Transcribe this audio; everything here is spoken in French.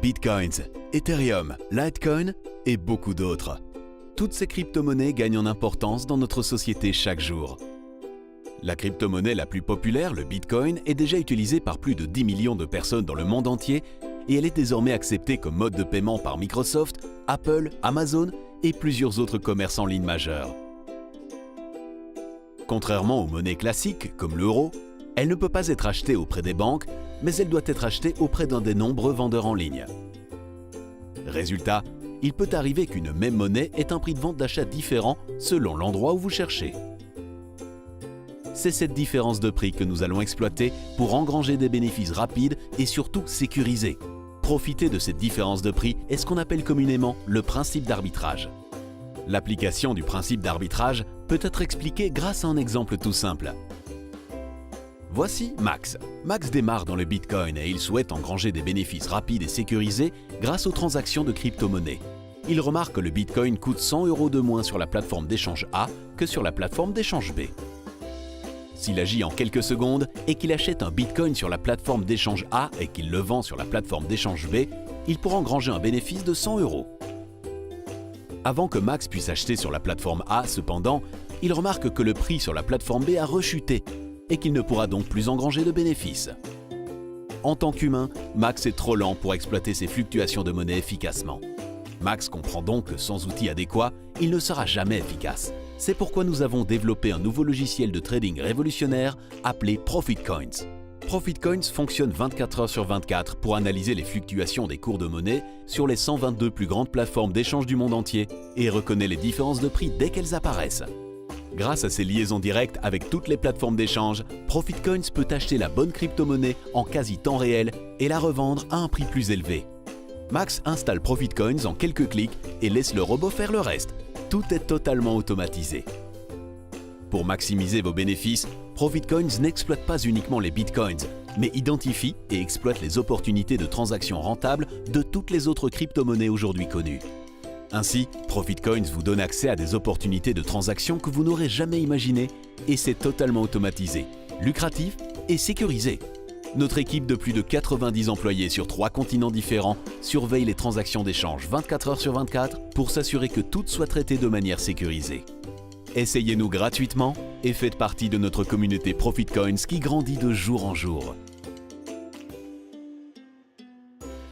Bitcoins, Ethereum, Litecoin et beaucoup d'autres. Toutes ces crypto-monnaies gagnent en importance dans notre société chaque jour. La crypto-monnaie la plus populaire, le Bitcoin, est déjà utilisée par plus de 10 millions de personnes dans le monde entier et elle est désormais acceptée comme mode de paiement par Microsoft, Apple, Amazon et plusieurs autres commerces en ligne majeurs. Contrairement aux monnaies classiques comme l'euro, elle ne peut pas être achetée auprès des banques, mais elle doit être achetée auprès d'un des nombreux vendeurs en ligne. Résultat, il peut arriver qu'une même monnaie ait un prix de vente d'achat différent selon l'endroit où vous cherchez. C'est cette différence de prix que nous allons exploiter pour engranger des bénéfices rapides et surtout sécurisés. Profiter de cette différence de prix est ce qu'on appelle communément le principe d'arbitrage. L'application du principe d'arbitrage peut être expliquée grâce à un exemple tout simple. Voici Max. Max démarre dans le Bitcoin et il souhaite engranger des bénéfices rapides et sécurisés grâce aux transactions de crypto-monnaies. Il remarque que le Bitcoin coûte 100 € de moins sur la plateforme d'échange A que sur la plateforme d'échange B. S'il agit en quelques secondes et qu'il achète un Bitcoin sur la plateforme d'échange A et qu'il le vend sur la plateforme d'échange B, il pourra engranger un bénéfice de 100 €. Avant que Max puisse acheter sur la plateforme A, cependant, il remarque que le prix sur la plateforme B a rechuté et qu'il ne pourra donc plus engranger de bénéfices. En tant qu'humain, Max est trop lent pour exploiter ces fluctuations de monnaie efficacement. Max comprend donc que sans outils adéquats, il ne sera jamais efficace. C'est pourquoi nous avons développé un nouveau logiciel de trading révolutionnaire appelé ProfitCoins. ProfitCoins fonctionne 24 heures sur 24 pour analyser les fluctuations des cours de monnaie sur les 122 plus grandes plateformes d'échange du monde entier et reconnaît les différences de prix dès qu'elles apparaissent. Grâce à ses liaisons directes avec toutes les plateformes d'échange, ProfitCoins peut acheter la bonne crypto-monnaie en quasi temps réel et la revendre à un prix plus élevé. Max installe ProfitCoins en quelques clics et laisse le robot faire le reste. Tout est totalement automatisé. Pour maximiser vos bénéfices, ProfitCoins n'exploite pas uniquement les bitcoins, mais identifie et exploite les opportunités de transactions rentables de toutes les autres crypto-monnaies aujourd'hui connues. Ainsi, ProfitCoins vous donne accès à des opportunités de transactions que vous n'aurez jamais imaginées et c'est totalement automatisé, lucratif et sécurisé. Notre équipe de plus de 90 employés sur 3 continents différents surveille les transactions d'échange 24 heures sur 24 pour s'assurer que toutes soient traitées de manière sécurisée. Essayez-nous gratuitement et faites partie de notre communauté ProfitCoins qui grandit de jour en jour.